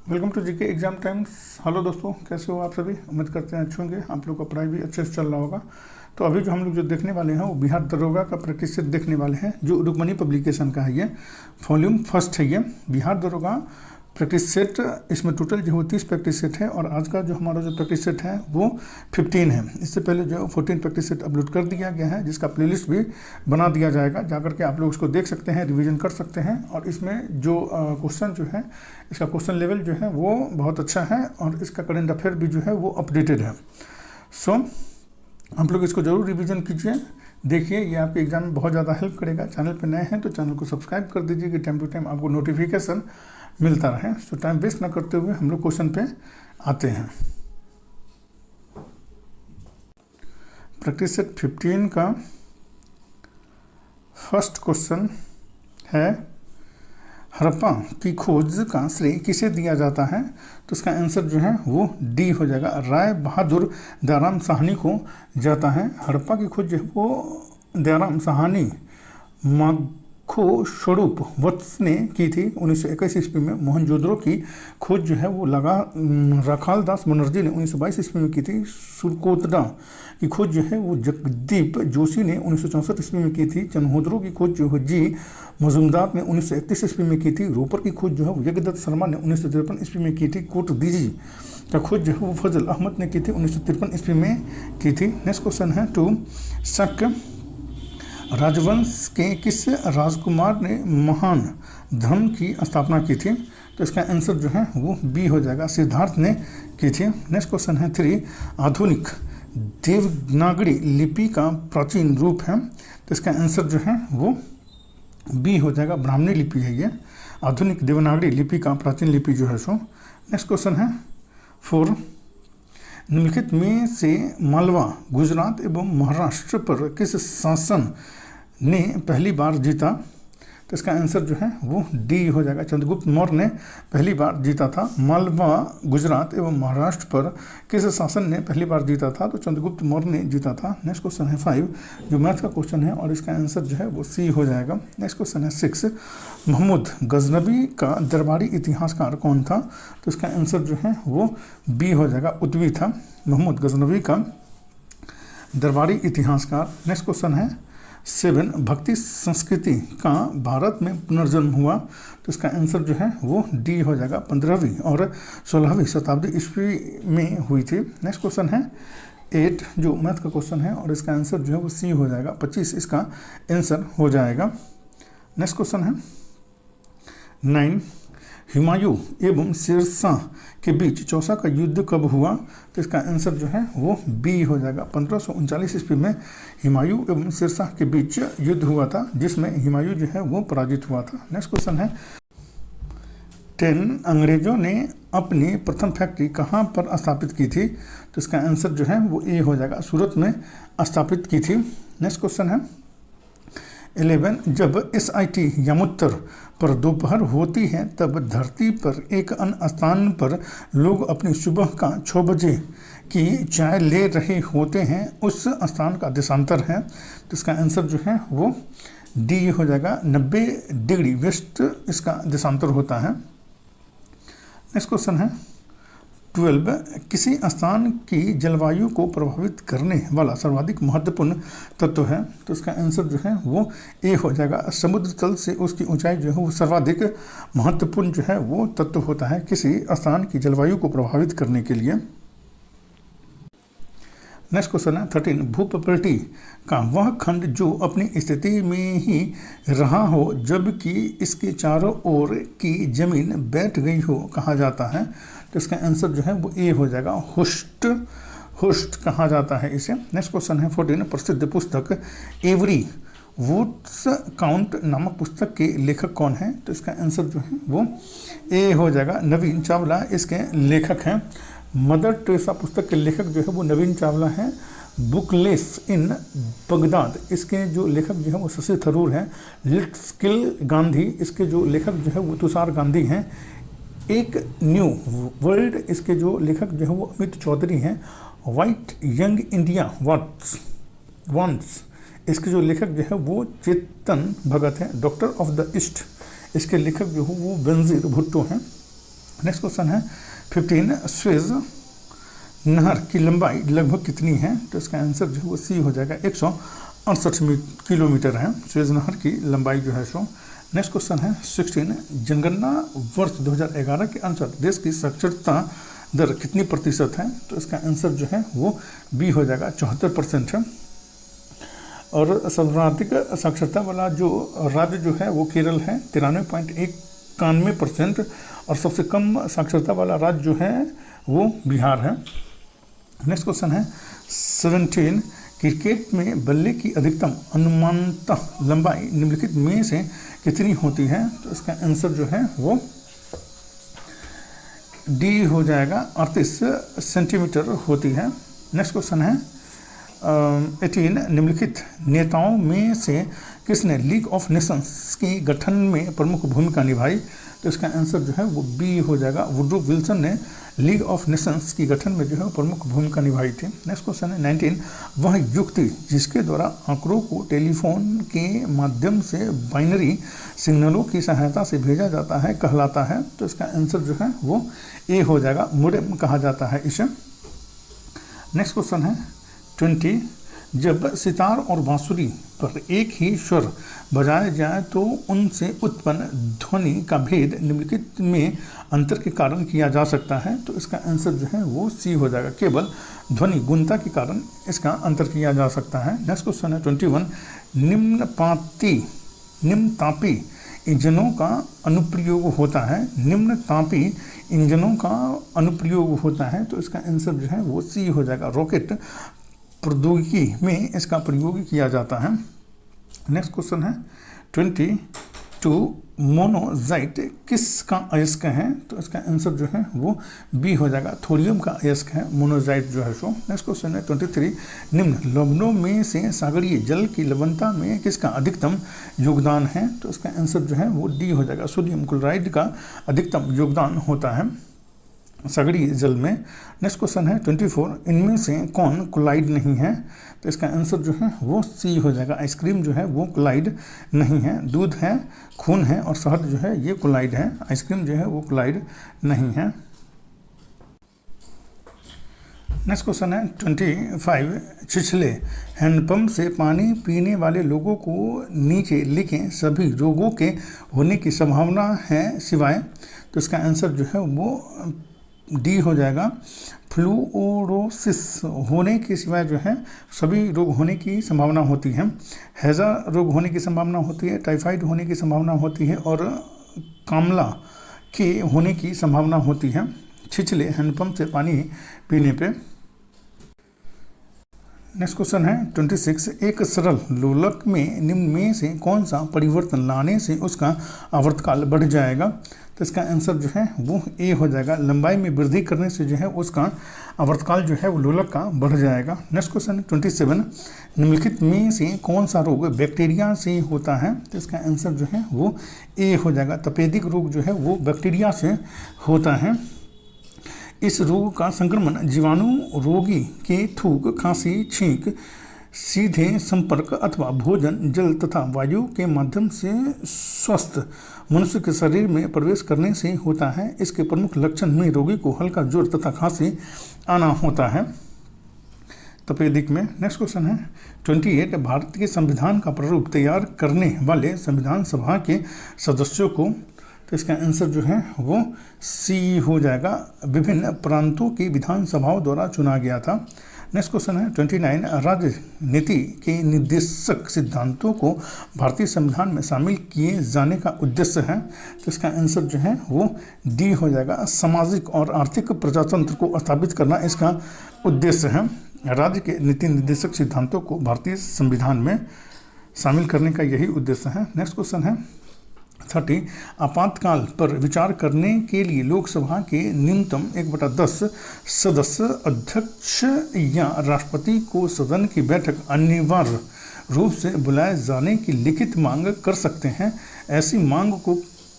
Welcome to GK exam times. Hello दोस्तों, कैसे हो आप सभी? उम्मीद करते हैं अच्छे होंगे। आप लोग का पढ़ाई भी अच्छे से चल रहा होगा। तो अभी जो हम लोग देखने वाले हैं वो बिहार दरोगा का प्रैक्टिस सेट देखने वाले हैं, जो रुक्मणी पब्लिकेशन का है। ये वॉल्यूम फर्स्ट है। ये बिहार दरोगा प्रैक्टिस सेट। इसमें टोटल जो है 30 प्रैक्टिस सेट है और आज का जो हमारा जो प्रैक्टिस सेट है वो 15 है। इससे पहले जो 14 प्रैक्टिस सेट अपलोड कर दिया गया है, जिसका प्लेलिस्ट भी बना दिया जाएगा। जाकर के आप लोग उसको देख सकते हैं, रिवीजन कर सकते हैं। और इसमें जो क्वेश्चन जो है, इसका क्वेश्चन लेवल जो है वो बहुत अच्छा है और इसका करंट अफेयर भी जो है वो अपडेटेड है। सो आप लोग इसको जरूर रिवीजन कीजिए। देखिए, ये आपके एग्जाम में बहुत ज़्यादा हेल्प करेगा। चैनल पे नए हैं तो चैनल को सब्सक्राइब कर दीजिए कि टाइम टू टाइम आपको नोटिफिकेशन मिलता रहे। सो टाइम वेस्ट ना करते हुए हम लोग क्वेश्चन पे आते हैं। प्रैक्टिस सेट 15 का फर्स्ट क्वेश्चन है, हड़प्पा की खोज का श्रेय किसे दिया जाता है? तो इसका आंसर जो है वो डी हो जाएगा, राय बहादुर दयाराम साहनी को जाता है। हड़प्पा की खोज जो है वो दयाराम साहनी माखो स्वरूप वत्स ने की थी 1921 ईस्वी में। मोहनजोदड़ो की खोज जो है वो राखाल दास बनर्जी ने 1922 ईस्वी में की थी। सुरकोतडा की खोज जो है वो जगदीप जोशी ने 1964 ईस्वी में की थी। चन्होदरो की खोज जो है जी मजुमदार ने 1931 ईस्वी में की थी। रोपर की खोज जो है यज्ञदत्त शर्मा ने 1953 ईस्वी में की थी। कोट दीजी का खोज जो है वो फजल अहमद ने की थी 1953 ईस्वी में की थी। नेक्स्ट क्वेश्चन है, टू शक राजवंश के किस राजकुमार ने महान धर्म की स्थापना की थी? तो इसका आंसर जो है वो बी हो जाएगा, सिद्धार्थ ने की थी। नेक्स्ट क्वेश्चन है, 3 आधुनिक देवनागरी लिपि का प्राचीन रूप है। तो इसका आंसर जो है वो बी हो जाएगा, ब्राह्मणी लिपि है ये। आधुनिक देवनागरी लिपि का प्राचीन लिपि जो है सो। नेक्स्ट क्वेश्चन है, 4 निम्नलिखित में से मालवा, गुजरात एवं महाराष्ट्र पर किस शासन ने पहली बार जीता? तो इसका आंसर जो है वो डी हो जाएगा, चंद्रगुप्त मौर्य ने पहली बार जीता था। मालवा, गुजरात एवं महाराष्ट्र पर किस शासन ने पहली बार जीता था? तो चंद्रगुप्त मौर्य ने जीता था। नेक्स्ट क्वेश्चन है 5, जो मैथ का क्वेश्चन है और इसका आंसर जो है वो सी हो जाएगा। नेक्स्ट क्वेश्चन है 6, महमूद गजनबी का दरबारी इतिहासकार कौन था? तो इसका आंसर जो है वो बी हो जाएगा, उद्वी था। महमूद गजनबी का दरबारी इतिहासकार। नेक्स्ट क्वेश्चन है 7, भक्ति संस्कृति का भारत में पुनर्जन्म हुआ? तो इसका आंसर जो है वो डी हो जाएगा, 15वीं और 16वीं शताब्दी ईस्वी में हुई थी। नेक्स्ट क्वेश्चन है 8, जो मैथ का क्वेश्चन है और इसका आंसर जो है वो सी हो जाएगा, 25 इसका आंसर हो जाएगा। नेक्स्ट क्वेश्चन है 9, हुमायूं एवं शेरशाह के बीच चौसा का युद्ध कब हुआ? तो इसका आंसर जो है वो बी हो जाएगा, 1539 ईस्वी में हुमायूं एवं शेरशाह के बीच युद्ध हुआ था, जिसमें हुमायूं जो है वो पराजित हुआ था। नेक्स्ट क्वेश्चन है 10, अंग्रेजों ने अपनी प्रथम फैक्ट्री कहाँ पर स्थापित की थी? तो इसका आंसर जो है वो ए हो जाएगा, सूरत में स्थापित की थी। नेक्स्ट क्वेश्चन है 11, जब SIT यमुत्तर पर दोपहर होती है तब धरती पर एक अन्य स्थान पर लोग अपनी सुबह का 6 बजे की चाय ले रहे होते हैं, उस स्थान का देशांतर है। तो इसका आंसर जो है वो डी हो जाएगा, 90 डिग्री वेस्ट इसका देशांतर होता है। नेक्स्ट क्वेश्चन है 12, किसी स्थान की जलवायु को प्रभावित करने वाला सर्वाधिक महत्वपूर्ण तत्व है? तो इसका आंसर जो है वो ए हो जाएगा, समुद्र तल से उसकी ऊंचाई जो है वो सर्वाधिक महत्वपूर्ण जो है वो तत्व होता है किसी स्थान की जलवायु को प्रभावित करने के लिए। नेक्स्ट क्वेश्चन है 13, भूप्रॉपर्टी का वह खंड जो अपनी स्थिति में ही रहा हो जबकि इसके चारों ओर की जमीन बैठ गई हो कहा जाता है? तो इसका आंसर जो है वो ए हो जाएगा, हुस्ट कहा जाता है इसे। नेक्स्ट क्वेश्चन है 14, प्रसिद्ध पुस्तक एवरी वुड्स काउंट नामक पुस्तक के लेखक कौन है? तो इसका आंसर जो है वो ए हो जाएगा, नवीन चावला इसके लेखक हैं। मदर टेरेसा पुस्तक के लेखक जो है वो नवीन चावला हैं। बुकलेस इन बगदाद इसके जो लेखक जो है वो शशि थरूर हैं। लिट्सकिल गांधी इसके जो लेखक जो है वो तुषार गांधी हैं। एक न्यू वर्ल्ड इसके जो लेखक जो है वो अमित चौधरी हैं। वाइट यंग इंडिया वॉन्ट्स इसके जो लेखक जो है वो चेतन भगत हैं। डॉक्टर ऑफ द ईस्ट इसके लेखक जो है वो बेनजीर भुट्टो हैं। नेक्स्ट क्वेश्चन है 15 स्वेज नहर की लंबाई लगभग कितनी है? तो इसका आंसर जो है वो सी हो जाएगा, 168 किलोमीटर है स्वेज नहर की लंबाई जो है सो। नेक्स्ट क्वेश्चन है 16 जनगणना वर्ष 2011 के अनुसार देश की साक्षरता दर कितनी प्रतिशत है? तो इसका आंसर जो है वो बी हो जाएगा, 74% है। और सर्वाधिक साक्षरता वाला जो राज्य जो है वो केरल है, 93.91%। और सबसे कम साक्षरता वाला राज्य जो है वो बिहार है। नेक्स्ट क्वेश्चन है 17 क्रिकेट में बल्ले की अधिकतम अनुमानतः लंबाई निम्नलिखित में से कितनी होती है? तो इसका आंसर जो है वो डी हो जाएगा, 38 सेंटीमीटर होती है। नेक्स्ट क्वेश्चन है 18 निम्नलिखित नेताओं में से किसने लीग ऑफ नेशंस के गठन में प्रमुख भूमिका निभाई? तो इसका आंसर जो है वो बी हो जाएगा, वुड्रो विल्सन ने लीग ऑफ नेशंस की गठन में जो है प्रमुख भूमिका निभाई थी। नेक्स्ट क्वेश्चन है 19 वह युक्ति जिसके द्वारा आंकड़ों को टेलीफोन के माध्यम से बाइनरी सिग्नलों की सहायता से भेजा जाता है कहलाता है? तो इसका आंसर जो है वो ए हो जाएगा, मोडेम कहा जाता है इसे। नेक्स्ट क्वेश्चन है 20 जब सितार और बांसुरी पर एक ही स्वर बजाया जाए तो उनसे उत्पन्न ध्वनि का भेद निम्नलिखित में अंतर के कारण किया जा सकता है? तो इसका आंसर जो है वो सी हो जाएगा, केवल ध्वनि गुणता के कारण इसका अंतर किया जा सकता है। नेक्स्ट क्वेश्चन है 21 निम्नतापी इंजनों का अनुप्रयोग होता है, निम्नतापी इंजनों का अनुप्रयोग होता है? तो इसका आंसर जो है वो सी हो जाएगा, रॉकेट प्रौद्योगिकी में इसका प्रयोग किया जाता है। नेक्स्ट क्वेश्चन है 22 मोनोजाइट किसका अयस्क है? तो इसका आंसर जो है वो बी हो जाएगा, थोरियम का अयस्क है मोनोजाइट जो है सो। नेक्स्ट क्वेश्चन है 23 निम्न लवणों में से सागरीय जल की लवणता में किसका अधिकतम योगदान है? तो इसका आंसर जो है वो डी हो जाएगा, सोडियम क्लोराइड का अधिकतम योगदान होता है सागरीय जल में। नेक्स्ट क्वेश्चन है 24 इनमें से कौन क्लोराइड नहीं है? तो इसका आंसर जो है वो सी हो जाएगा, आइसक्रीम जो है वो क्लोराइड नहीं है, दूध है, खून है और शहद जो है ये क्लोराइड है, आइसक्रीम जो है वो क्लोराइड नहीं है। नेक्स्ट क्वेश्चन है 25 छिछले हैंडपंप से पानी पीने वाले लोगों को नीचे लिखें सभी रोगों के होने की संभावना है सिवाय? तो इसका आंसर जो है वो डी हो जाएगा, फ्लूओरोसिस होने के सिवाय जो है सभी रोग होने की संभावना होती है। हैजा रोग होने की संभावना होती है, टाइफाइड होने की संभावना होती है और कामला के होने की संभावना होती है छिछले हैंडपंप से पानी पीने पे। नेक्स्ट क्वेश्चन है 26 एक सरल लोलक में निम्न में से कौन सा परिवर्तन लाने से उसका आवर्तकाल बढ़ जाएगा? तो इसका आंसर जो है वो ए हो जाएगा, लंबाई में वृद्धि करने से जो है उसका आवर्तकाल जो है वो लोलक का बढ़ जाएगा। नेक्स्ट क्वेश्चन है 27 निम्नलिखित में से कौन सा रोग बैक्टीरिया से होता है? तो इसका आंसर जो है वो ए हो जाएगा, तपेदिक रोग जो है वो बैक्टीरिया से होता है। इस रोग का संक्रमण जीवाणु रोगी के थूक, खांसी, छींक, सीधे संपर्क अथवा भोजन, जल तथा वायु के माध्यम से स्वस्थ मनुष्य के शरीर में प्रवेश करने से होता है। इसके प्रमुख लक्षण में रोगी को हल्का ज्वर तथा खांसी आना होता है तपेदिक में। नेक्स्ट क्वेश्चन है 28 भारत के संविधान का प्रारूप तैयार करने वाले संविधान सभा के सदस्यों को? तो इसका आंसर जो है वो सी हो जाएगा, विभिन्न प्रांतों की विधानसभाओं द्वारा चुना गया था। नेक्स्ट क्वेश्चन है 29 राजनीति के निर्देशक सिद्धांतों को भारतीय संविधान में शामिल किए जाने का उद्देश्य है? तो इसका आंसर जो है वो डी हो जाएगा, सामाजिक और आर्थिक प्रजातंत्र को स्थापित करना इसका उद्देश्य है। राज्य के नीति निर्देशक सिद्धांतों को भारतीय संविधान में शामिल करने का यही उद्देश्य है। नेक्स्ट क्वेश्चन है 30 आपातकाल पर विचार करने के लिए लोकसभा के न्यूनतम 1/10 सदस्य अध्यक्ष या राष्ट्रपति को सदन की बैठक अनिवार्य रूप से बुलाए जाने की लिखित मांग कर सकते हैं। ऐसी मांग को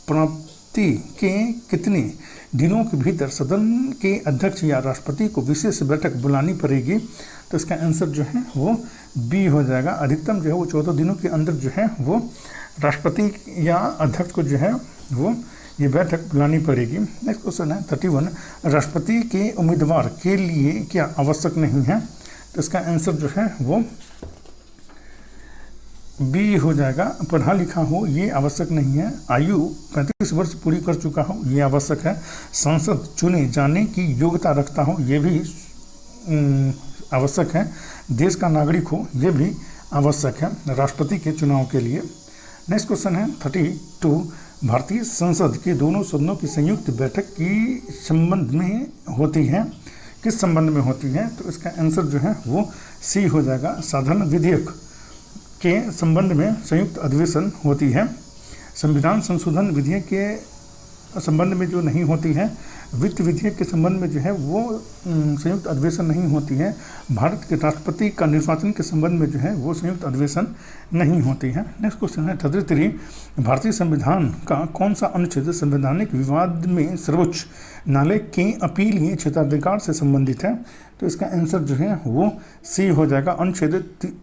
प्राप्ति के कितने दिनों के भीतर सदन के अध्यक्ष या राष्ट्रपति को विशेष बैठक बुलानी पड़ेगी? तो इसका आंसर जो है वो बी हो जाएगा, अधिकतम जो है वो 14 दिनों के अंदर जो है वो राष्ट्रपति या अध्यक्ष को जो है वो ये बैठक बुलानी पड़ेगी। नेक्स्ट क्वेश्चन है 31, राष्ट्रपति के उम्मीदवार के लिए क्या आवश्यक नहीं है? तो इसका आंसर जो है वो बी हो जाएगा, पढ़ा लिखा हो ये आवश्यक नहीं है। आयु 35 वर्ष पूरी कर चुका हो ये आवश्यक है। सांसद चुने जाने की योग्यता रखता हो ये भी आवश्यक है। देश का नागरिक हो ये भी आवश्यक है राष्ट्रपति के चुनाव के लिए। नेक्स्ट क्वेश्चन है 32, भारतीय संसद के दोनों सदनों की संयुक्त बैठक की संबंध में होती है, किस संबंध में होती है? तो इसका आंसर जो है वो सी हो जाएगा, साधारण विधेयक के संबंध में संयुक्त अधिवेशन होती है। संविधान संशोधन विधेयक के संबंध में जो नहीं होती है, वित्त विधेयक के संबंध में जो है वो संयुक्त अधिवेशन नहीं होती है। भारत के राष्ट्रपति का निर्वाचन के संबंध में जो है वो संयुक्त अधिवेशन नहीं होती है। नेक्स्ट क्वेश्चन है 33, भारतीय संविधान का कौन सा अनुच्छेद संवैधानिक विवाद में सर्वोच्च न्यायालय के अपीलीय क्षेत्राधिकार से संबंधित है? तो इसका आंसर जो है वो सी हो जाएगा, अनुच्छेद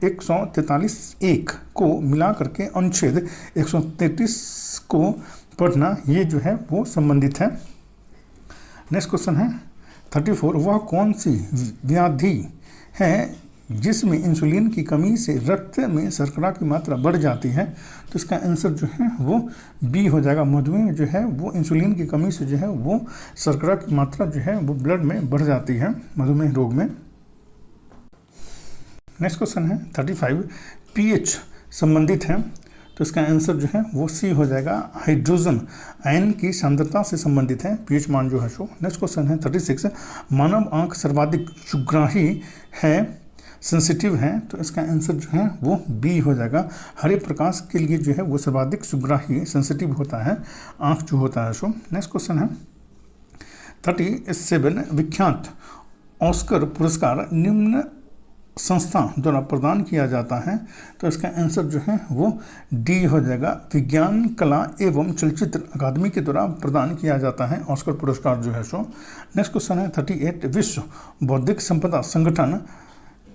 143(1) को मिला करके अनुच्छेद 133 को पढ़ना ये जो है वो संबंधित है। नेक्स्ट क्वेश्चन है 34, वह कौन सी व्याधि है जिसमें इंसुलिन की कमी से रक्त में शर्करा की मात्रा बढ़ जाती है? तो इसका आंसर जो है वो बी हो जाएगा, मधुमेह जो है वो इंसुलिन की कमी से जो है वो शर्करा की मात्रा जो है वो ब्लड में बढ़ जाती है मधुमेह रोग में। नेक्स्ट क्वेश्चन है 35, पीएच संबंधित है, तो इसका आंसर जो है वो सी हो जाएगा, हाइड्रोजन आयन की सांद्रता से संबंधित है पीएच मान जो है सो। नेक्स्ट क्वेश्चन है 36, मानव आंख सर्वाधिक सुग्राही है, सेंसिटिव है, तो इसका आंसर जो है वो बी हो जाएगा, हरे प्रकाश के लिए जो है वो सर्वाधिक सुग्राही सेंसिटिव होता है आंख जो होता है सो। नेक्स्ट क्वेश्चन है 37, विख्यात ऑस्कर पुरस्कार निम्न संस्था द्वारा प्रदान किया जाता है, तो इसका आंसर जो है वो डी हो जाएगा, विज्ञान कला एवं चलचित्र अकादमी के द्वारा प्रदान किया जाता है ऑस्कर पुरस्कार जो है सो। नेक्स्ट क्वेश्चन है 38, विश्व बौद्धिक संपदा संगठन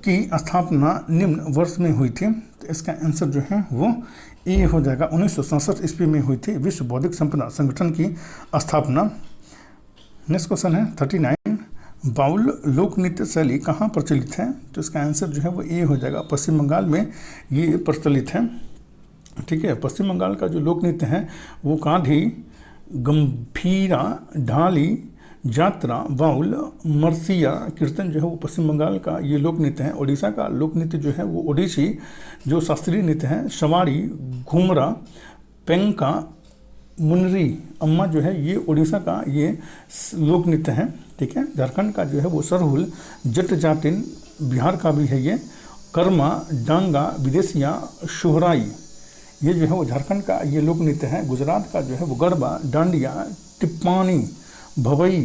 की स्थापना निम्न वर्ष में हुई थी, तो इसका आंसर जो है वो ए हो जाएगा, 1967 ईस्वी में हुई थी विश्व बौद्धिक संपदा संगठन की स्थापना। नेक्स्ट क्वेश्चन है 39, बाउल लोक नृत्य शैली कहाँ प्रचलित है? तो इसका आंसर जो है वो ए हो जाएगा, पश्चिम बंगाल में ये प्रचलित है। ठीक है, पश्चिम बंगाल का जो लोक नृत्य है वो कांधी, गंभीरा, ढाली, जात्रा, बाउल, मरसिया, कीर्तन जो है वो पश्चिम बंगाल का ये लोक नृत्य है। उड़ीसा का लोक नृत्य जो है वो ओडिसी जो शास्त्रीय नृत्य है, सवारी, घूमरा, पेंका, मुनरी, अम्मा जो है ये उड़ीसा का ये लोक नृत्य है। ठीक है, झारखंड का जो है वो सरहुल, जट जाटिन, बिहार का भी है ये, कर्मा, डांगा, विदेशिया, सोहराई, ये जो है वो झारखंड का ये लोक नृत्य है। गुजरात का जो है वो गरबा, डांडिया, टिप्पानी, भवई,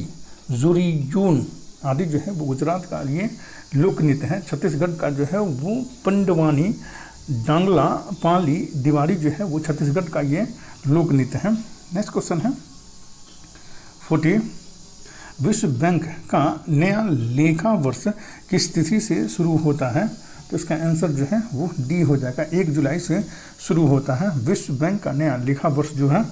जुरीयून आदि जो है वो गुजरात का ये लोक नृत्य है। छत्तीसगढ़ का जो है वो पंडवानी, डांगला, पाली, दिवारी जो है वो छत्तीसगढ़ का ये लोक नृत्य है। नेक्स्ट क्वेश्चन है 40, विश्व बैंक का नया लेखा वर्ष किस तिथि से शुरू होता है? तो इसका आंसर जो है वो डी हो जाएगा, 1 जुलाई से शुरू होता है विश्व बैंक का नया लेखा वर्ष जो है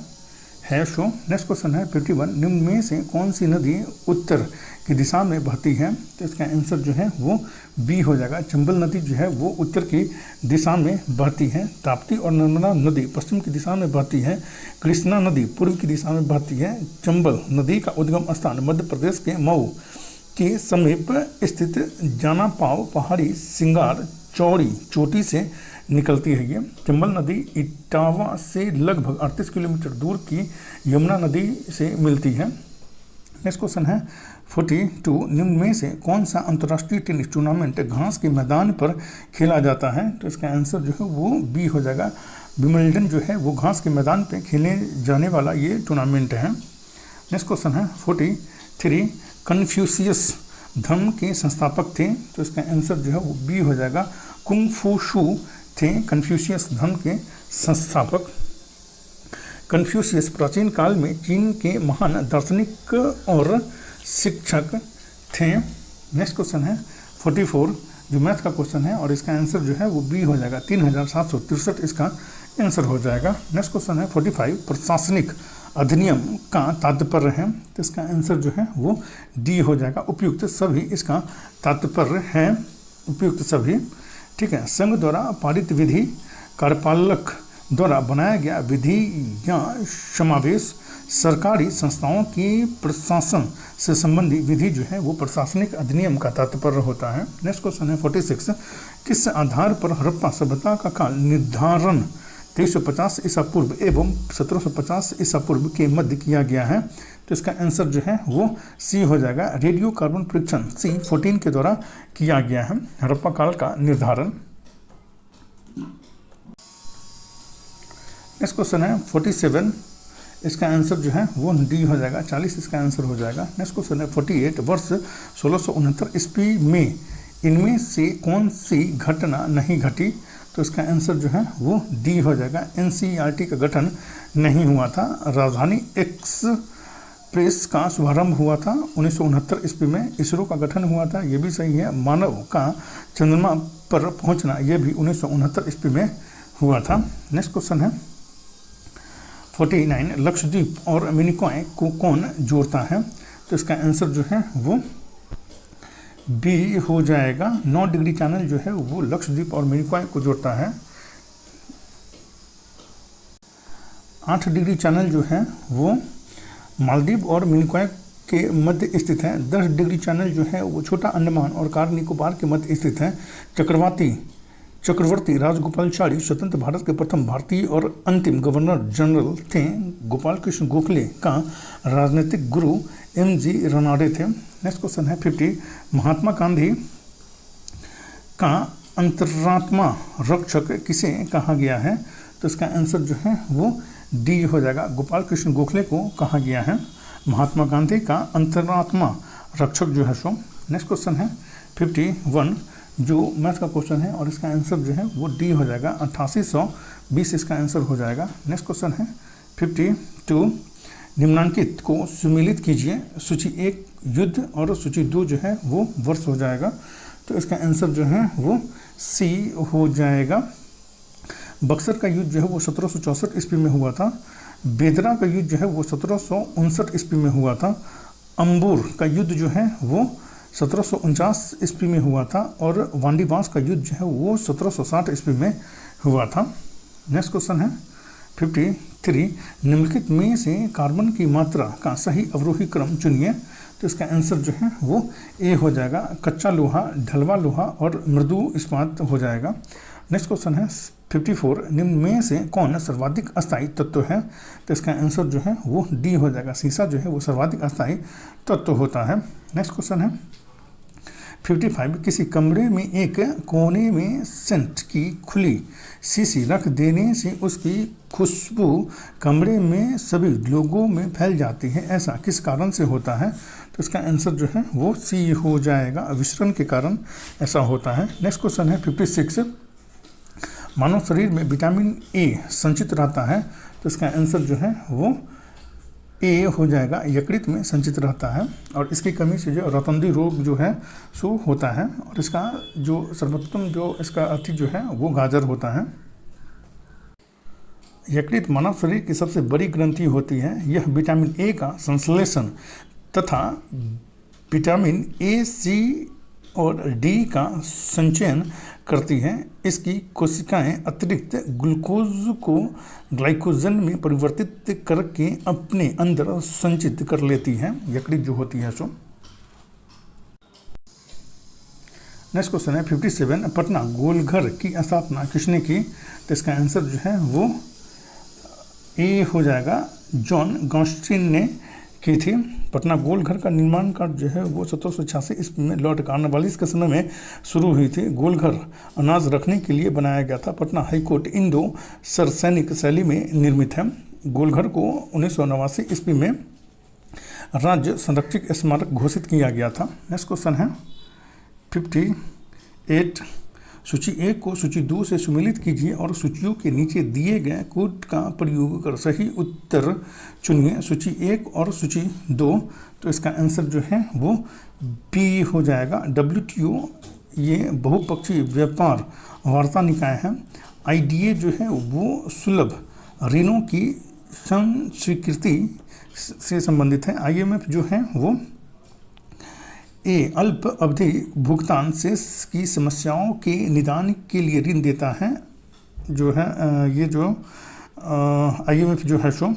सो। नेक्स्ट क्वेश्चन है 51, निम्न में से कौन सी नदी उत्तर की दिशा में बहती है? तो इसका आंसर जो है वो बी हो जाएगा, चंबल नदी जो है वो उत्तर की दिशा में बहती है। ताप्ती और नर्मदा नदी पश्चिम की दिशा में बहती है। कृष्णा नदी पूर्व की दिशा में बहती है। चंबल नदी का उद्गम स्थान मध्य प्रदेश के मऊ के समीप स्थित जानापाव पहाड़ी सिंगार चौड़ी चोटी से निकलती है। ये चंबल नदी इटावा से लगभग 38 किलोमीटर दूर की यमुना नदी से मिलती है। नेक्स्ट क्वेश्चन है 42, निम्न में से कौन सा अंतर्राष्ट्रीय टेनिस टूर्नामेंट घास के मैदान पर खेला जाता है? तो इसका आंसर जो है वो बी हो जाएगा, विंबलडन जो है वो घास के मैदान पर खेले जाने वाला ये टूर्नामेंट है। नेक्स्ट क्वेश्चन है 43, कन्फ्यूशियस धर्म के संस्थापक थे, तो इसका आंसर जो है वो बी हो जाएगा, कुंफुशु थे कन्फ्यूशियस धर्म के संस्थापक। कन्फ्यूशियस प्राचीन काल में चीन के महान दार्शनिक और शिक्षक थे। नेक्स्ट क्वेश्चन है 44, जो मैथ का क्वेश्चन है और इसका आंसर जो है वो बी हो जाएगा, 3763 इसका आंसर हो जाएगा। नेक्स्ट क्वेश्चन है 45, प्रशासनिक अधिनियम का तात्पर्य है, तो इसका आंसर जो है वो डी हो जाएगा, उपयुक्त सभी इसका तात्पर्य है, उपयुक्त सभी। ठीक है, संघ द्वारा पारित विधि कार्यपालक द्वारा बनाया गया विधि या समावेश सरकारी संस्थाओं की प्रशासन से संबंधी विधि जो है वो प्रशासनिक अधिनियम का तात्पर्य होता है। नेक्स्ट क्वेश्चन है 46, किस आधार पर हड़प्पा सभ्यता का काल निर्धारण 2350 ईसा पूर्व एवं 1750 ईसा पूर्व के मध्य किया गया है? तो इसका आंसर जो है वो सी हो जाएगा, रेडियो कार्बन परीक्षण C14 के द्वारा किया गया है हड़प्पा काल का निर्धारण। नेक्स्ट क्वेश्चन है 47, इसका आंसर जो है वो डी हो जाएगा, 40 इसका आंसर हो जाएगा। नेक्स्ट क्वेश्चन है 48, वर्ष 1669 ईस्वी में इनमें से कौन सी घटना नहीं घटी? तो इसका आंसर जो है वो डी हो जाएगा, NCERT का गठन नहीं हुआ था। राजधानी एक्सप्रेस का शुभारंभ हुआ था 1969 ईस्वी में। इसरो का गठन हुआ था, ये भी सही है। मानव का चंद्रमा पर पहुंचना ये भी 1969 ईस्वी में हुआ था। नेक्स्ट क्वेश्चन है 49, लक्षद्वीप और मिनिकॉय को कौन जोड़ता है? तो इसका आंसर जो है वो बी हो जाएगा, 9 डिग्री चैनल जो है वो लक्षद्वीप और मिनिकॉय को जोड़ता है। 8 डिग्री चैनल जो है वो मालदीव और मिनिकॉय के मध्य स्थित है। 10 डिग्री चैनल जो है वो छोटा अंडमान और कार निकोबार के मध्य स्थित है। चक्रवर्ती राजगोपालाचारी स्वतंत्र भारत के प्रथम भारतीय और अंतिम गवर्नर जनरल थे। गोपाल कृष्ण गोखले का राजनीतिक गुरु MG रनाडे थे। नेक्स्ट क्वेश्चन है 50, महात्मा गांधी का अंतरात्मा रक्षक किसे कहा गया है? तो इसका आंसर जो है वो डी हो जाएगा, गोपाल कृष्ण गोखले को कहा गया है महात्मा गांधी का अंतरात्मा रक्षक जो है सो। नेक्स्ट क्वेश्चन है 51, जो मैथ का क्वेश्चन है और इसका आंसर जो है वो डी हो जाएगा, 8820 इसका आंसर हो जाएगा। नेक्स्ट क्वेश्चन है 52, निम्नांकित को सुमेलित कीजिए। सूची 1 युद्ध और सूची 2 जो है वो वर्ष हो जाएगा, तो इसका आंसर जो है वो सी हो जाएगा। बक्सर का युद्ध जो है वो 1764 ईस्वी में हुआ था। बेदरा का युद्ध जो है वो 1759 ईस्वी में हुआ था। अंबूर का युद्ध जो है वो 1749 ईस्वी में हुआ था और वांडीवास का युद्ध जो है वो 1760 ईस्वी में हुआ था। नेक्स्ट क्वेश्चन है 53, निम्नलिखित में से कार्बन की मात्रा का सही अवरोही क्रम चुनिए। तो इसका आंसर जो है वो ए हो जाएगा, कच्चा लोहा, ढलवा लोहा और मृदु इस्पात हो जाएगा। नेक्स्ट क्वेश्चन है 54, निम्न में से कौन सर्वाधिक अस्थायी तत्व है? तो इसका आंसर जो है वो डी हो जाएगा, सीसा जो है वो सर्वाधिक अस्थायी तत्व होता है। नेक्स्ट क्वेश्चन है 55, किसी कमरे में एक कोने में सेंट की खुली शीशी रख देने से उसकी खुशबू कमरे में सभी लोगों में फैल जाती है, ऐसा किस कारण से होता है? तो इसका आंसर जो है वो सी हो जाएगा, विसरण के कारण ऐसा होता है। नेक्स्ट क्वेश्चन है 56, मानव शरीर में विटामिन ए संचित रहता है, तो इसका आंसर जो है वो ए हो जाएगा, यकृत में संचित रहता है और इसकी कमी से जो रतौंधी रोग जो है सो होता है और इसका जो सर्वोत्तम जो इसका अति जो है वो गाजर होता है। यकृत मानव शरीर की सबसे बड़ी ग्रंथि होती है। यह विटामिन ए का संश्लेषण तथा विटामिन ए, सी और डी का संचयन करती है। इसकी कोशिकाएं अतिरिक्त ग्लूकोज को ग्लाइकोजन में परिवर्तित करके अपने अंदर संचित कर लेती हैं, यकृत जो होती है सो। नेक्स्ट क्वेश्चन है 57, पटना गोलघर की स्थापना किसने की? तो इसका आंसर जो है वो ए हो जाएगा, जॉन गॉस्टिन ने की थी। पटना गोलघर का निर्माण कार्य जो है वो 1786 ईस्वी में लॉर्ड कॉर्नवालिस के समय में शुरू हुई थी। गोलघर अनाज रखने के लिए बनाया गया था। पटना हाईकोर्ट इंडो सरसैनिक शैली में निर्मित है। गोलघर को 1989 ईस्वी में राज्य संरक्षित स्मारक घोषित किया गया था। नेक्स्ट क्वेश्चन है 58, सूची 1 को सूची 2 से सुमेलित कीजिए और सूचियों के नीचे दिए गए कोड का प्रयोग कर सही उत्तर चुनिए। सूची 1 और सूची 2, तो इसका आंसर जो है वो बी हो जाएगा। WTO ये बहुपक्षीय व्यापार वार्ता निकाय है। IDA जो है वो सुलभ ऋणों की स्वीकृति से संबंधित है। आईएमएफ जो है वो अल्प अवधि भुगतान शेष की समस्याओं के निदान के लिए ऋण देता है। जो है ये जो आईएमएफ जो है सो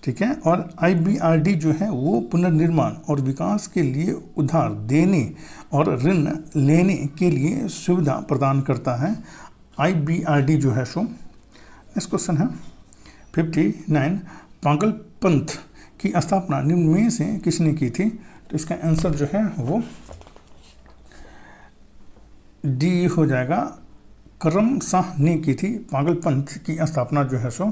ठीक है। और आईबीआरडी जो है वो पुनर्निर्माण और विकास के लिए उधार देने और ऋण लेने के लिए सुविधा प्रदान करता है। आईबीआरडी जो है सो। नेक्स्ट क्वेश्चन है 59, पागलपंथ की स्थापना निम्न में से किसने की थी? तो इसका आंसर जो है वो डी हो जाएगा, करम शाह ने की थी पागलपंथ की स्थापना जो है सो।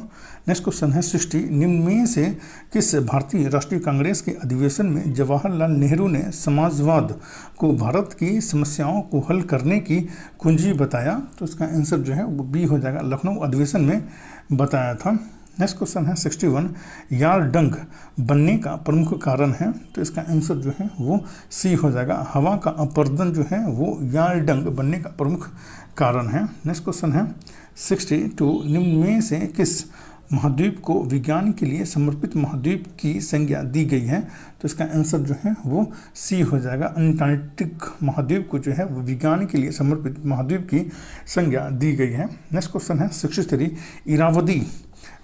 नेक्स्ट क्वेश्चन है 60, निम्न में से किस भारतीय राष्ट्रीय कांग्रेस के अधिवेशन में जवाहरलाल नेहरू ने समाजवाद को भारत की समस्याओं को हल करने की कुंजी बताया? तो इसका आंसर जो है वो बी हो जाएगा, लखनऊ अधिवेशन में बताया था। नेक्स्ट क्वेश्चन है 61, यारडंग बनने का प्रमुख कारण है? तो इसका आंसर जो है वो सी हो जाएगा, हवा का अपरदन जो है वो यारडंग बनने का प्रमुख कारण है। नेक्स्ट क्वेश्चन है 62, निम्न में से किस महाद्वीप को विज्ञान के लिए समर्पित महाद्वीप की संज्ञा दी गई है? तो इसका आंसर जो है वो सी हो जाएगा, अंटार्कटिक महाद्वीप को जो है वो विज्ञान के लिए समर्पित महाद्वीप की संज्ञा दी गई है। नेक्स्ट क्वेश्चन है 63, इरावदी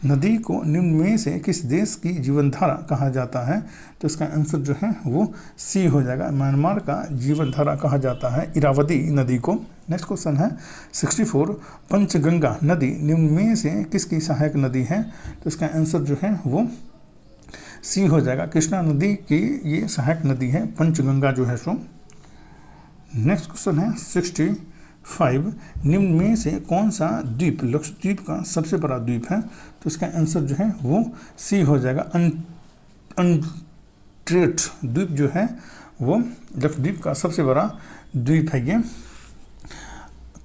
नदी को निम्न में से किस देश की जीवनधारा कहा जाता है? तो इसका आंसर जो है वो सी हो जाएगा, म्यांमार का जीवनधारा कहा जाता है इरावदी नदी को। नेक्स्ट क्वेश्चन है 64, पंचगंगा नदी निम्न में से किसकी सहायक नदी है? तो इसका आंसर जो है वो सी हो जाएगा, कृष्णा नदी की ये सहायक नदी है पंचगंगा जो है सो। नेक्स्ट क्वेश्चन है 65, निम्न में से कौन सा द्वीप लक्षद्वीप का सबसे बड़ा द्वीप है? तो इसका आंसर जो है वो सी हो जाएगा, अनट्रेट द्वीप जो है वो लक्षद्वीप का सबसे बड़ा द्वीप है ये।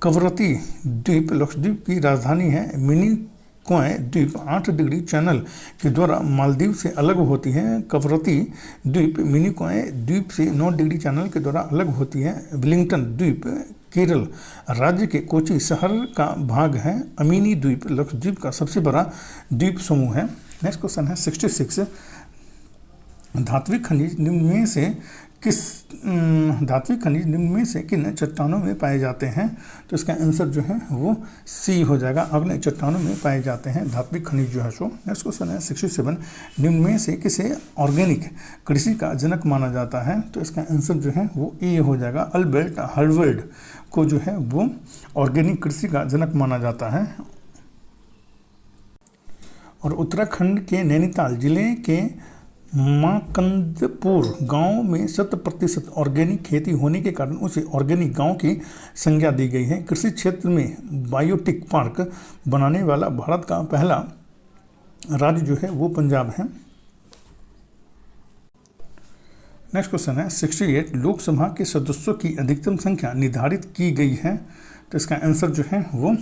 कवरती द्वीप लक्षद्वीप की राजधानी है। मिनिकॉय द्वीप 8 डिग्री चैनल के द्वारा मालदीव से अलग होती है। कवरती द्वीप मिनिकॉय द्वीप से 9 डिग्री चैनल के द्वारा अलग होती है। वेलिंगटन द्वीप केरल राज्य के कोची शहर का भाग है। अमीनी द्वीप लक्षद्वीप का सबसे बड़ा द्वीप समूह है। नेक्स्ट क्वेश्चन है 66, धात्विक खनिज निम्न में से किन चट्टानों में पाए जाते हैं? तो इसका आंसर जो है वो सी हो जाएगा, अग्नि चट्टानों में पाए जाते हैं धात्विक खनिज जो है सो। नेक्स्ट क्वेश्चन है 67, निम्न में से किसे ऑर्गेनिक कृषि का जनक माना जाता है? तो इसका आंसर जो है वो ए हो जाएगा, अल्बर्ट हर्वर्ड को जो है वो ऑर्गेनिक कृषि का जनक माना जाता है। और उत्तराखंड के नैनीताल जिले के माकंदपुर गांव में 100% ऑर्गेनिक खेती होने के कारण उसे ऑर्गेनिक गांव की संज्ञा दी गई है। कृषि क्षेत्र में बायोटिक पार्क बनाने वाला भारत का पहला राज्य जो है वो पंजाब है। नेक्स्ट क्वेश्चन है 68, लोकसभा के सदस्यों की अधिकतम संख्या निर्धारित की गई है? तो इसका आंसर जो है वो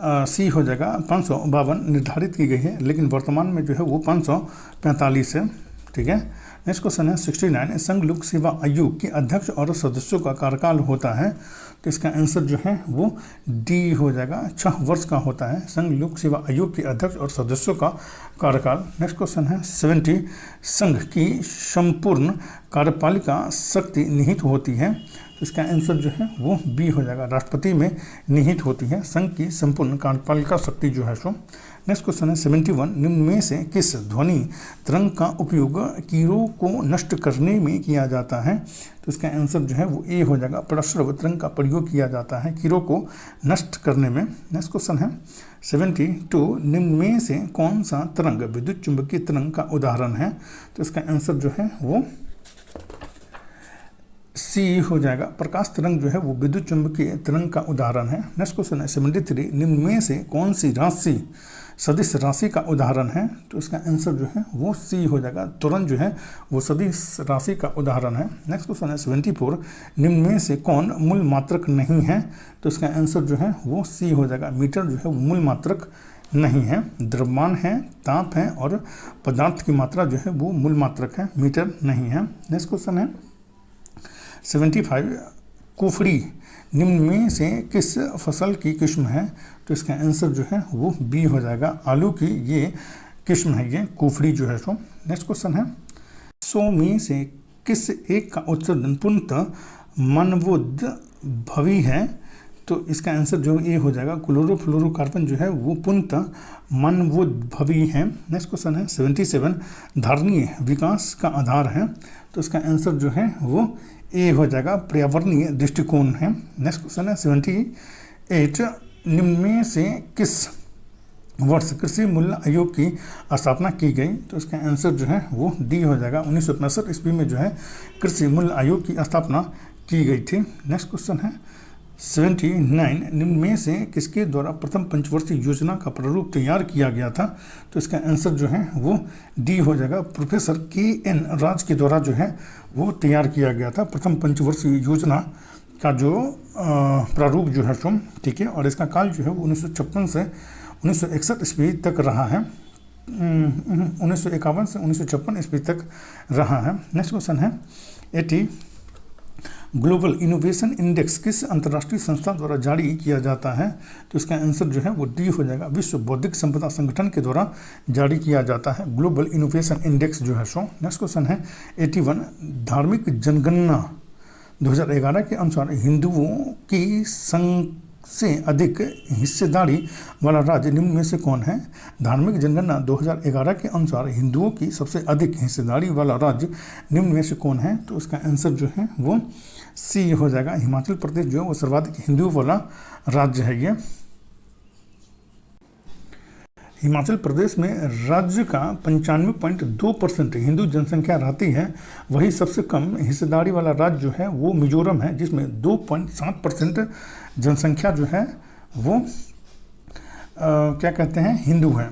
सी हो जाएगा, 552 निर्धारित की गई है, लेकिन वर्तमान में जो है वो 545 है। ठीक है। नेक्स्ट क्वेश्चन है 69, संघ लोक सेवा आयोग के अध्यक्ष और सदस्यों का कार्यकाल होता है? तो इसका आंसर जो है वो डी हो जाएगा, 6 वर्ष का होता है संघ लोक सेवा आयोग के अध्यक्ष और सदस्यों का कार्यकाल। नेक्स्ट क्वेश्चन है 70, संघ की संपूर्ण कार्यपालिका शक्ति निहित होती है? तो इसका आंसर जो है वो बी हो जाएगा, राष्ट्रपति में निहित होती है संघ की संपूर्ण कार्यपालिका शक्ति जो है सो। नेक्स्ट क्वेश्चन है 71, निम्न में से किस ध्वनि तरंग का उपयोग कीड़ों को नष्ट करने में किया जाता है? तो इसका आंसर जो है वो ए हो जाएगा, प्रश्रव तरंग का प्रयोग किया जाता है कीड़ों को नष्ट करने में। नेक्स्ट क्वेश्चन है 72, निम्न में से कौन सा तरंग विद्युत चुंबकीय तरंग का उदाहरण है? तो इसका आंसर जो है वो सी हो जाएगा, प्रकाश तरंग जो है वो विद्युत चुंबकीय तरंग का उदाहरण है। नेक्स्ट क्वेश्चन है 73, निम्न में से कौन सी राशि सदिश राशि का उदाहरण है? तो इसका आंसर जो है वो सी हो जाएगा, त्वरण जो है वो सदिश राशि का उदाहरण है। नेक्स्ट क्वेश्चन है 74, निम्न में से कौन मूल मात्रक नहीं है? तो इसका आंसर जो है वो सी हो जाएगा, मीटर जो है वो मूल मात्रक नहीं है। द्रव्यमान है, ताप है और पदार्थ की मात्रा जो है वो मूल मात्रक है, मीटर नहीं है। नेक्स्ट क्वेश्चन है 75, कुफड़ी निम्न में से किस फसल की किस्म है? तो इसका आंसर जो है वो बी हो जाएगा। आलू की ये किस्म है, ये कुफड़ी जो है। सो नेक्स्ट क्वेश्चन है, सो में से किस एक का उत्सर्जन पूर्णतः मनवोद्भवी है? तो इसका आंसर जो ये हो जाएगा, क्लोरोफ्लोरोकार्बन जो है वो पूर्णतः मनवोद्भवी है। नेक्स्ट क्वेश्चन है, 77 धारणीय विकास का आधार है। तो इसका आंसर जो है वो ए हो जाएगा, पर्यावरणीय दृष्टिकोण है। नेक्स्ट क्वेश्चन है 78 निम्न में से किस वर्ष कृषि मूल्य आयोग की स्थापना की गई? तो इसका आंसर जो है वो डी हो जाएगा, 1965 ईस्वी में जो है कृषि मूल्य आयोग की स्थापना की गई थी। नेक्स्ट क्वेश्चन है 79 निम्न में से किसके द्वारा प्रथम पंचवर्षीय योजना का प्रारूप तैयार किया गया था? तो इसका आंसर जो है वो डी हो जाएगा, प्रोफेसर के.एन. राज के द्वारा जो है वो तैयार किया गया था प्रथम पंचवर्षीय योजना का जो प्रारूप जो है सो, ठीक है। और इसका काल जो है वो 1956 से 1961 ईस्वी तक रहा है, 1951 से 1956 ईस्वी तक रहा है। नेक्स्ट क्वेश्चन है 80 ग्लोबल इनोवेशन इंडेक्स किस अंतर्राष्ट्रीय संस्था द्वारा जारी किया जाता है? तो इसका आंसर जो है वो डी हो जाएगा, विश्व बौद्धिक संपदा संगठन के द्वारा जारी किया जाता है ग्लोबल इनोवेशन इंडेक्स जो है सो। नेक्स्ट क्वेश्चन है 81 धार्मिक जनगणना 2011 के अनुसार हिंदुओं की से अधिक हिस्सेदारी वाला राज्य निम्न में से कौन है? धार्मिक जनगणना 2011 के अनुसार हिंदुओं की सबसे अधिक हिस्सेदारी वाला राज्य निम्न में से कौन है? तो इसका आंसर जो है वो सी हो जाएगा, हिमाचल प्रदेश जो है वो सर्वाधिक हिंदुओं वाला राज्य है। ये हिमाचल प्रदेश में राज्य का 95.2% हिंदू जनसंख्या रहती है। वही सबसे कम हिस्सेदारी वाला राज्य जो है वो मिजोरम है, जिसमें 2.7% जनसंख्या जो है वो क्या कहते हैं, हिंदू है।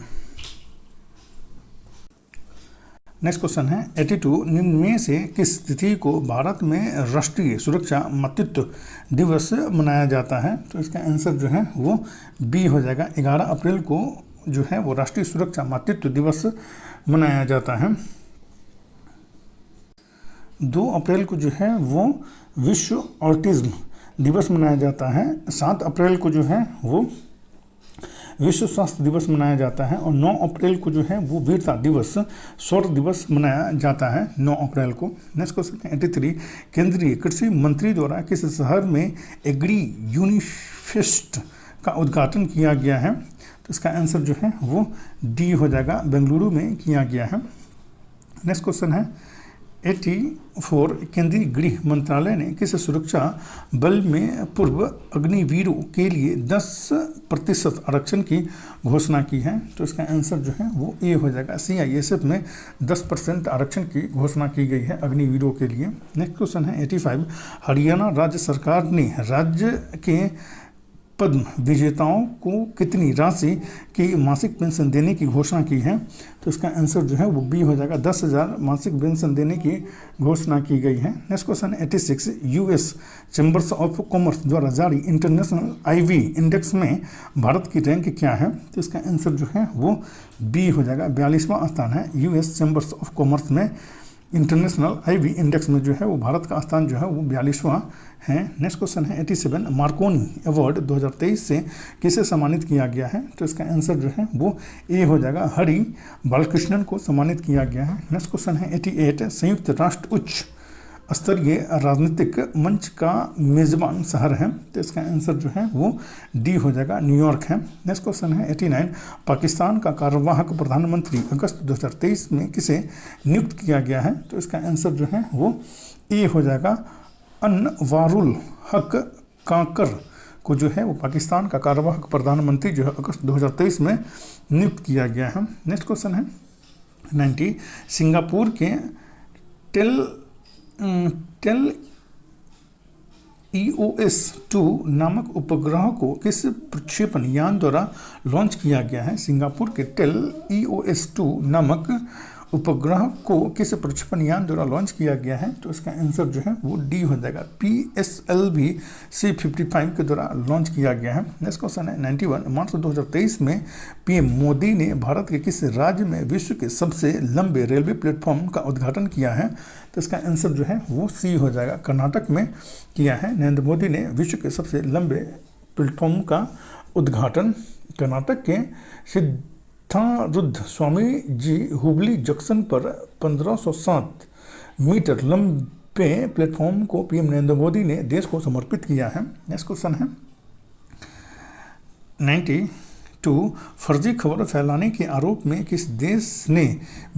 नेक्स्ट क्वेश्चन है 82 निम्न में से किस तिथि को भारत में राष्ट्रीय सुरक्षा मातृत्व दिवस मनाया जाता है? तो इसका आंसर जो है वो बी हो जाएगा, 11 अप्रैल को जो है वो राष्ट्रीय सुरक्षा मातृत्व दिवस मनाया जाता है। 2 अप्रैल को जो है वो विश्व ऑटिज्म दिवस मनाया जाता है। 7 अप्रैल को जो है वो विश्व स्वास्थ्य दिवस मनाया जाता है। और 9 अप्रैल को जो है वो वीरता दिवस, शौर्य दिवस मनाया जाता है 9 अप्रैल को। नेक्स्ट क्वेश्चन 83 केंद्रीय कृषि मंत्री द्वारा किस शहर में एग्री यूनिफेस्ट का उद्घाटन किया गया है? तो इसका आंसर जो है वो डी हो जाएगा, बेंगलुरु में किया गया है। नेक्स्ट क्वेश्चन है 84 केंद्रीय गृह मंत्रालय ने किस सुरक्षा बल में पूर्व अग्निवीरों के लिए 10% आरक्षण की घोषणा की है? तो इसका आंसर जो है वो ए हो जाएगा, CISF में 10% आरक्षण की घोषणा की गई है अग्निवीरों के लिए। नेक्स्ट क्वेश्चन है 85 हरियाणा राज्य सरकार ने राज्य के पद्म विजेताओं को कितनी राशि की मासिक पेंशन देने की घोषणा की है? तो इसका आंसर जो है वो बी हो जाएगा, 10,000 मासिक पेंशन देने की घोषणा की गई है। Next question 86 US chambers of commerce द्वारा जारी इंटरनेशनल IV इंडेक्स में भारत की रैंक क्या है? तो इसका आंसर जो है वो बी हो जाएगा, 42वां स्थान है US चैम्बर्स ऑफ कॉमर्स में। इंटरनेशनल IV इंडेक्स में जो है वो भारत का स्थान जो है वो 42वां है। नेक्स्ट क्वेश्चन है 87 मार्कोनी अवार्ड 2023 से किसे सम्मानित किया गया है? तो इसका आंसर जो है वो ए हो जाएगा, हरि बालकृष्णन को सम्मानित किया गया है। नेक्स्ट क्वेश्चन है 88 संयुक्त राष्ट्र उच्च स्तरीय राजनीतिक मंच का मेजबान शहर है? तो इसका आंसर जो है वो डी हो जाएगा, न्यूयॉर्क है। नेक्स्ट क्वेश्चन है 89 पाकिस्तान का कार्यवाहक प्रधानमंत्री अगस्त 2023 में किसे नियुक्त किया गया है? तो इसका आंसर जो है वो ए हो जाएगा, अनवारुल हक काकर को जो है वो पाकिस्तान का कार्यवाहक प्रधानमंत्री जो है अगस्त 2023 में नियुक्त किया गया है। नेक्स्ट क्वेश्चन है 90 सिंगापुर के टेल EOS-2 नामक उपग्रह को किस प्रक्षेपण यान द्वारा लॉन्च किया गया है? सिंगापुर के टेल EOS-2 नामक उपग्रह को किस प्रक्षेपण यान द्वारा लॉन्च किया गया है? तो इसका आंसर जो है वो डी हो जाएगा, PSLV C-55 के द्वारा लॉन्च किया गया है। नेक्स्ट क्वेश्चन है 91 मार्च 2023 में PM मोदी ने भारत के किस राज्य में विश्व के सबसे लंबे रेलवे प्लेटफॉर्म का उद्घाटन किया है? तो इसका आंसर जो है वो सी हो जाएगा, कर्नाटक में किया है। नरेंद्र मोदी ने विश्व के सबसे लंबे प्लेटफॉर्म का उद्घाटन कर्नाटक के सिद्धारूढ़ स्वामी जी हुबली जंक्शन पर 1507 मीटर लंबे प्लेटफॉर्म को पीएम नरेंद्र मोदी ने देश को समर्पित किया है। नेक्स्ट क्वेश्चन है 92 फर्जी खबर फैलाने के आरोप में किस देश ने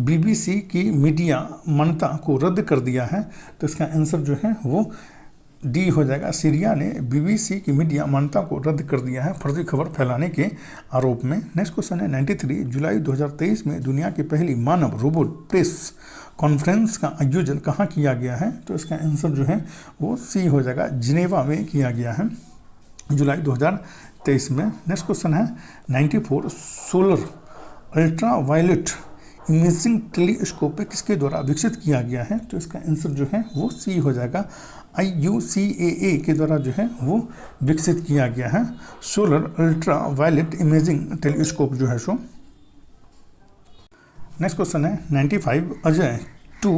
बीबीसी की मीडिया मान्यता को रद्द कर दिया है? तो इसका आंसर जो है वो डी हो जाएगा। सीरिया ने बीबीसी की मीडिया मान्यता को रद्द कर दिया है फर्जी खबर फैलाने के आरोप में। नेक्स्ट क्वेश्चन है 93 जुलाई 2023 में दुनिया की पहली मानव रोबोट प्रेस कॉन्फ्रेंस का आयोजन कहाँ किया गया है? तो इसका आंसर जो है वो सी हो जाएगा, जिनेवा में किया गया है जुलाई 2023 में। नेक्स्ट क्वेश्चन है 94 solar ultra violet imaging telescope किसके द्वारा विकसित किया गया है? तो इसका आंसर जो है वो सी हो जाएगा, IUCAA के द्वारा जो है वो विकसित किया गया है solar ultra violet imaging telescope जो है सो। नेक्स्ट क्वेश्चन है 95 अजय 2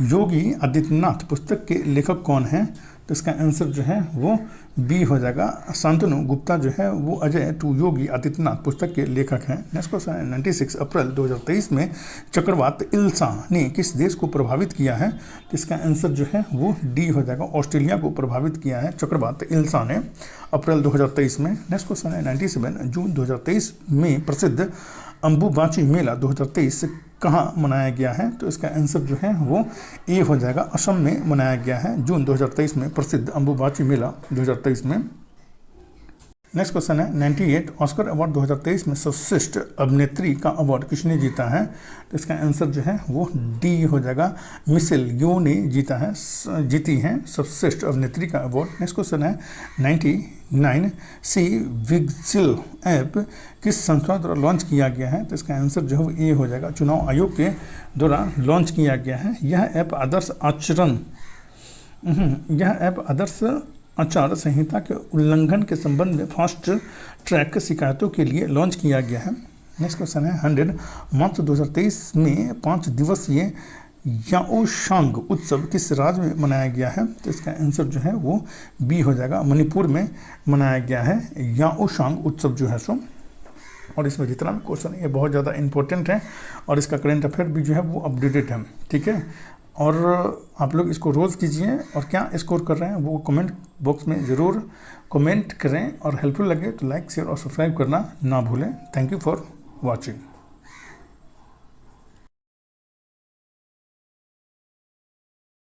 योगी आदित्यनाथ पुस्तक के लेखक कौन है? तो इसका आंसर जो है वो बी हो जाएगा, शांतनु गुप्ता जो है वो अजय 2 योगी आदित्यनाथ पुस्तक के लेखक हैं। नेक्स्ट क्वेश्चन है 96 अप्रैल 2023 में चक्रवात इल्सा ने किस देश को प्रभावित किया है? तो इसका आंसर जो है वो डी हो जाएगा, ऑस्ट्रेलिया को प्रभावित किया है चक्रवात इल्सा ने अप्रैल 2023 में। नेक्स्ट क्वेश्चन है 97 जून 2023 में प्रसिद्ध अंबुबाची मेला 2023 कहाँ मनाया गया है? तो इसका आंसर जो है वो ए हो जाएगा, असम में मनाया गया है जून 2023 में प्रसिद्ध अंबुबाची मेला 2023 में। नेक्स्ट क्वेश्चन है 98 ऑस्कर अवार्ड 2023 में सर्वश्रेष्ठ अभिनेत्री का अवार्ड किसने जीता है? तो इसका आंसर जो है वो डी हो जाएगा, मिशेल यो ने जीती हैं सर्वश्रेष्ठ अभिनेत्री का अवार्ड। नेक्स्ट क्वेश्चन है 99 सी विजिल ऐप किस संस्था द्वारा लॉन्च किया गया है? तो इसका आंसर जो है वो ए हो जाएगा, चुनाव आयोग के द्वारा लॉन्च किया गया है। यह ऐप आदर्श आचार संहिता के उल्लंघन के संबंध में फास्ट ट्रैक शिकायतों के लिए लॉन्च किया गया है। नेक्स्ट क्वेश्चन है 100 मार्च 2023 में 5 दिवसीय याओशांग उत्सव किस राज्य में मनाया गया है? तो इसका आंसर जो है वो बी हो जाएगा, मणिपुर में मनाया गया है याओशांग उत्सव जो है सो। और इसमें जितना भी क्वेश्चन है ये बहुत ज़्यादा इंपॉर्टेंट है और इसका करंट अफेयर भी जो है वो अपडेटेड है, ठीक है। और आप लोग इसको रोज़ कीजिए और क्या स्कोर कर रहे हैं वो कमेंट बॉक्स में ज़रूर कमेंट करें और हेल्पफुल लगे तो लाइक शेयर और सब्सक्राइब करना ना भूलें। Thank you for watching.